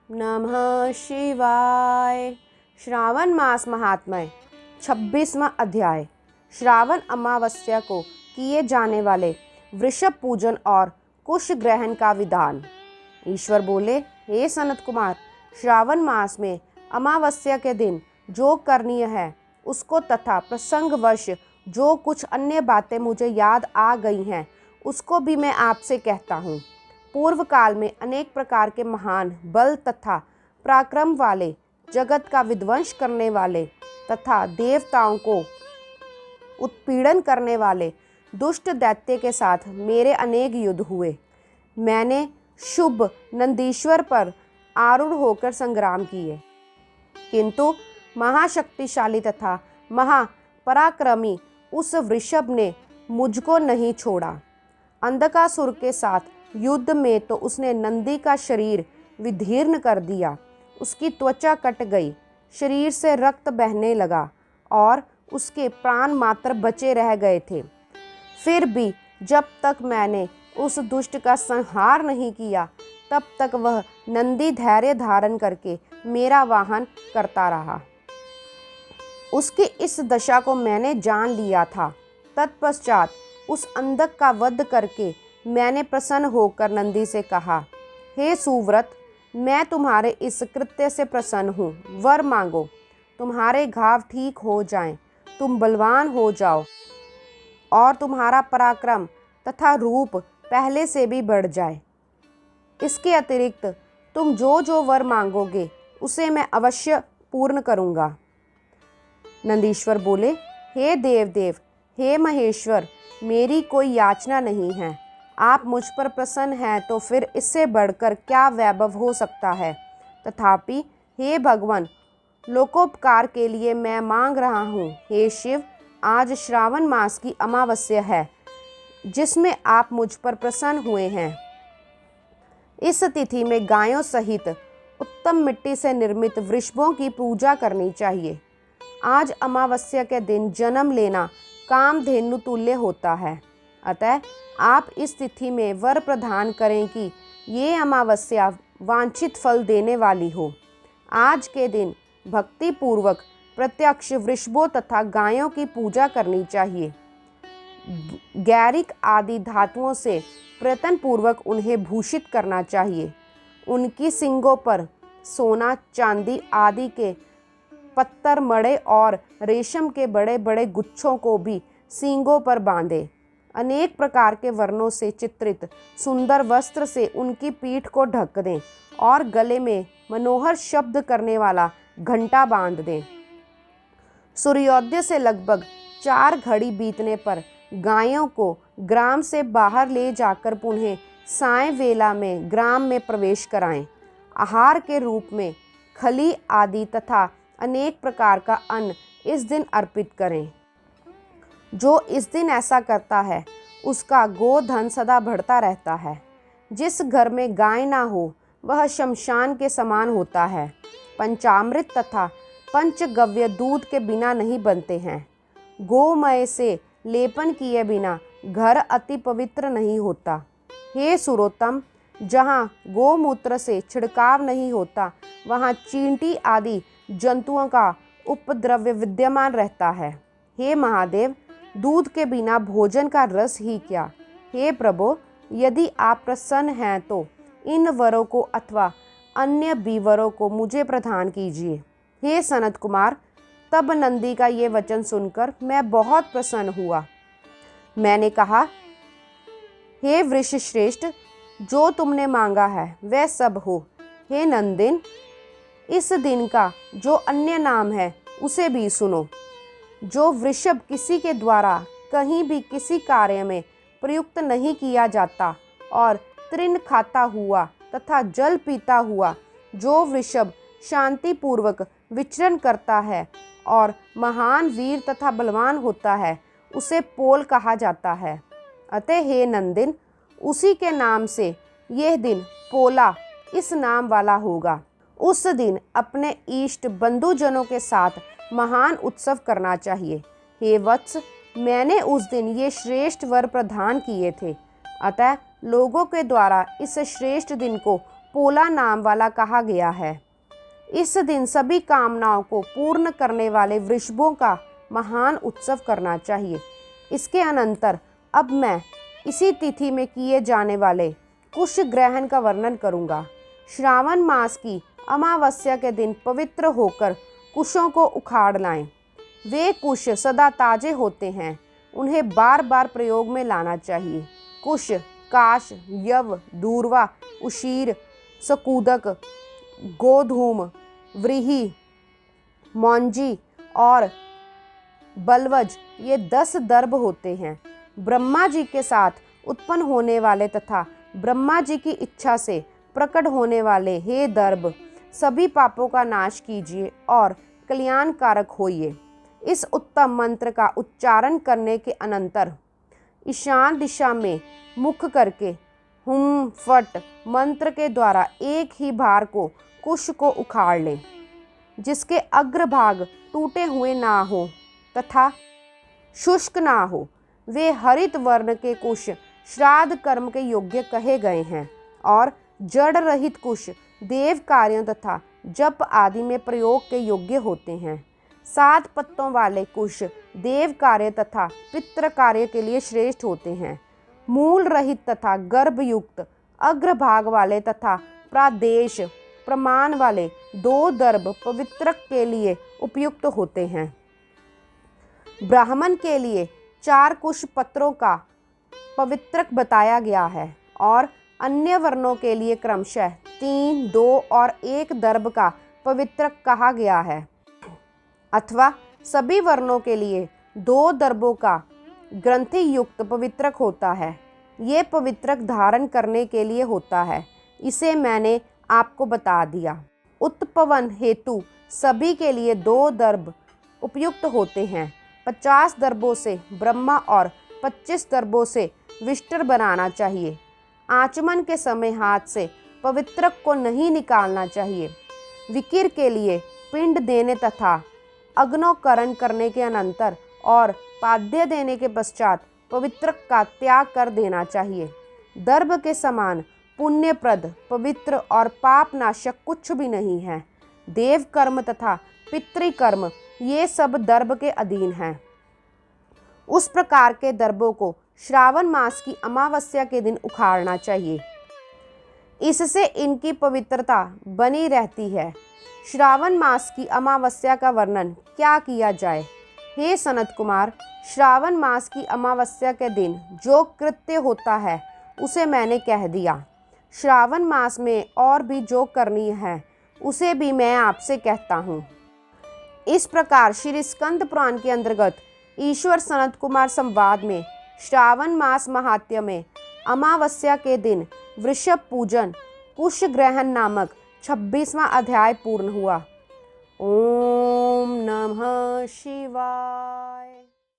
नमः शिवाय। श्रावण मास महात्म्य 26वां अध्याय। श्रावण अमावस्या को किए जाने वाले वृषभ पूजन और कुश ग्रहण का विधान। ईश्वर बोले, हे सनत कुमार, श्रावण मास में अमावस्या के दिन जो करणीय है उसको तथा प्रसंगवश जो कुछ अन्य बातें मुझे याद आ गई हैं उसको भी मैं आपसे कहता हूँ। पूर्व काल में अनेक प्रकार के महान बल तथा पराक्रम वाले, जगत का विध्वंस करने वाले तथा देवताओं को उत्पीड़न करने वाले दुष्ट दैत्य के साथ मेरे अनेक युद्ध हुए। मैंने शुभ नंदीश्वर पर आरूढ़ होकर संग्राम किए, किंतु महाशक्तिशाली तथा महापराक्रमी उस वृषभ ने मुझको नहीं छोड़ा। अंधकासुर के साथ युद्ध में तो उसने नंदी का शरीर विदीर्ण कर दिया, उसकी त्वचा कट गई, शरीर से रक्त बहने लगा और उसके प्राण मात्र बचे रह गए थे। फिर भी जब तक मैंने उस दुष्ट का संहार नहीं किया तब तक वह नंदी धैर्य धारण करके मेरा वाहन करता रहा। उसकी इस दशा को मैंने जान लिया था। तत्पश्चात उस अंधक का वध करके मैंने प्रसन्न होकर नंदी से कहा, हे सुव्रत, मैं तुम्हारे इस कृत्य से प्रसन्न हूँ। वर मांगो, तुम्हारे घाव ठीक हो जाएं, तुम बलवान हो जाओ और तुम्हारा पराक्रम तथा रूप पहले से भी बढ़ जाए। इसके अतिरिक्त तुम जो जो वर मांगोगे उसे मैं अवश्य पूर्ण करूँगा। नंदीश्वर बोले, हे देवदेव, हे महेश्वर, मेरी कोई याचना नहीं है। आप मुझ पर प्रसन्न हैं तो फिर इससे बढ़कर क्या वैभव हो सकता है। तथापि हे भगवान, लोकोपकार के लिए मैं मांग रहा हूँ। हे शिव, आज श्रावण मास की अमावस्या है जिसमें आप मुझ पर प्रसन्न हुए हैं। इस तिथि में गायों सहित उत्तम मिट्टी से निर्मित वृषभों की पूजा करनी चाहिए। आज अमावस्या के दिन जन्म लेना कामधेनु तुल्य होता है। अतः आप इस तिथि में वर प्रदान करें कि ये अमावस्या वांछित फल देने वाली हो। आज के दिन भक्ति पूर्वक प्रत्यक्ष वृषभों तथा गायों की पूजा करनी चाहिए। गैरिक आदि धातुओं से प्रयत्न पूर्वक उन्हें भूषित करना चाहिए। उनकी सींगों पर सोना, चांदी आदि के पत्थर मड़े और रेशम के बड़े बड़े गुच्छों को भी सींगों पर बांधे। अनेक प्रकार के वर्णों से चित्रित सुंदर वस्त्र से उनकी पीठ को ढक दें और गले में मनोहर शब्द करने वाला घंटा बांध दें। सूर्योदय से लगभग 4 घड़ी बीतने पर गायों को ग्राम से बाहर ले जाकर पुनः साय वेला में ग्राम में प्रवेश कराएं। आहार के रूप में खली आदि तथा अनेक प्रकार का अन्न इस दिन अर्पित करें। जो इस दिन ऐसा करता है उसका गोधन सदा बढ़ता रहता है। जिस घर में गाय ना हो वह शमशान के समान होता है। पंचामृत तथा पंचगव्य दूध के बिना नहीं बनते हैं। गोमय से लेपन किए बिना घर अति पवित्र नहीं होता। हे सुरोत्तम, जहाँ गोमूत्र से छिड़काव नहीं होता वहाँ चींटी आदि जंतुओं का उपद्रव्य विद्यमान रहता है। हे महादेव, दूध के बिना भोजन का रस ही क्या। हे प्रभु, यदि आप प्रसन्न हैं तो इन वरों को अथवा अन्य भी वरों को मुझे प्रदान कीजिए। हे सनत कुमार, तब नंदी का ये वचन सुनकर मैं बहुत प्रसन्न हुआ। मैंने कहा, हे वृष श्रेष्ठ, जो तुमने मांगा है वह सब हो। हे नंदिन, इस दिन का जो अन्य नाम है उसे भी सुनो। जो वृषभ किसी के द्वारा कहीं भी किसी कार्य में प्रयुक्त नहीं किया जाता और तृण खाता हुआ तथा जल पीता हुआ जो वृषभ शांति पूर्वक विचरण करता है और महान वीर तथा बलवान होता है उसे पोल कहा जाता है। अतः हे नंदिन, उसी के नाम से यह दिन पोला इस नाम वाला होगा। उस दिन अपने इष्ट बंधुजनों के साथ महान उत्सव करना चाहिए। हे वत्स, मैंने उस दिन ये श्रेष्ठ वर प्रदान किए थे। अतः लोगों के द्वारा इस श्रेष्ठ दिन को पोला नाम वाला कहा गया है। इस दिन सभी कामनाओं को पूर्ण करने वाले वृषभों का महान उत्सव करना चाहिए। इसके अनंतर अब मैं इसी तिथि में किए जाने वाले कुश ग्रहण का वर्णन करूंगा। श्रावण मास की अमावस्या के दिन पवित्र होकर कुशों को उखाड़ लाएं। वे कुश सदा ताजे होते हैं, उन्हें बार बार प्रयोग में लाना चाहिए। कुश काश, यव, दूर्वा, उशीर, सकूदक, गोधूम, व्रीहि, मौंजी और बलवज ये 10 दर्भ होते हैं। ब्रह्मा जी के साथ उत्पन्न होने वाले तथा ब्रह्मा जी की इच्छा से प्रकट होने वाले हे दर्भ, सभी पापों का नाश कीजिए और कल्याणकारक होइए। इस उत्तम मंत्र का उच्चारण करने के अनंतर ईशान दिशा में मुख करके हुम फट मंत्र के द्वारा एक ही बार को कुश को उखाड़ लें, जिसके अग्रभाग टूटे हुए ना हो तथा शुष्क ना हो। वे हरित वर्ण के कुश श्राद्ध कर्म के योग्य कहे गए हैं और जड़ रहित कुश देव कार्यों तथा जप आदि में प्रयोग के योग्य होते हैं। 7 पत्तों वाले कुश देव कार्य तथा पितृ कार्य के लिए श्रेष्ठ होते हैं। मूल रहित तथा गर्भयुक्त अग्रभाग वाले तथा प्रादेश प्रमाण वाले 2 दर्भ पवित्रक के लिए उपयुक्त होते हैं। ब्राह्मण के लिए 4 कुश पत्रों का पवित्रक बताया गया है और अन्य वर्णों के लिए क्रमशः 3, 2 और 1 दर्भ का पवित्रक कहा गया है, अथवा सभी वर्णों के लिए 2 दर्भों का ग्रंथि युक्त पवित्रक होता है। ये पवित्रक धारण करने के लिए होता है, इसे मैंने आपको बता दिया। उत्पवन हेतु सभी के लिए 2 दर्भ उपयुक्त होते हैं। 50 दर्भों से ब्रह्मा और 25 दर्भों से विष्टर बनाना चाहिए। आचमन के समय हाथ से पवित्रक को नहीं निकालना चाहिए। विकिर के लिए पिंड देने तथा अग्नोकरण करने के अनंतर और पाद्य देने के पश्चात पवित्रक का त्याग कर देना चाहिए। दर्भ के समान पुण्यप्रद, पवित्र और पापनाशक कुछ भी नहीं है। देव कर्म तथा पितृकर्म ये सब दर्भ के अधीन हैं। उस प्रकार के दर्भों को श्रावण मास की अमावस्या के दिन उखाड़ना चाहिए, इससे इनकी पवित्रता बनी रहती है। श्रावण मास की अमावस्या का वर्णन क्या किया जाए? हे सनत कुमार, श्रावण मास की अमावस्या के दिन जो कृत्य होता है उसे मैंने कह दिया। श्रावण मास में और भी जो करनी है उसे भी मैं आपसे कहता हूँ। इस प्रकार श्री स्कंद पुराण के अंतर्गत ईश्वर सनत कुमार संवाद में श्रावण मास महात्म्य में अमावस्या के दिन वृषभ पूजन कुश ग्रहण नामक 26वां अध्याय पूर्ण हुआ। ओम नमः शिवाय।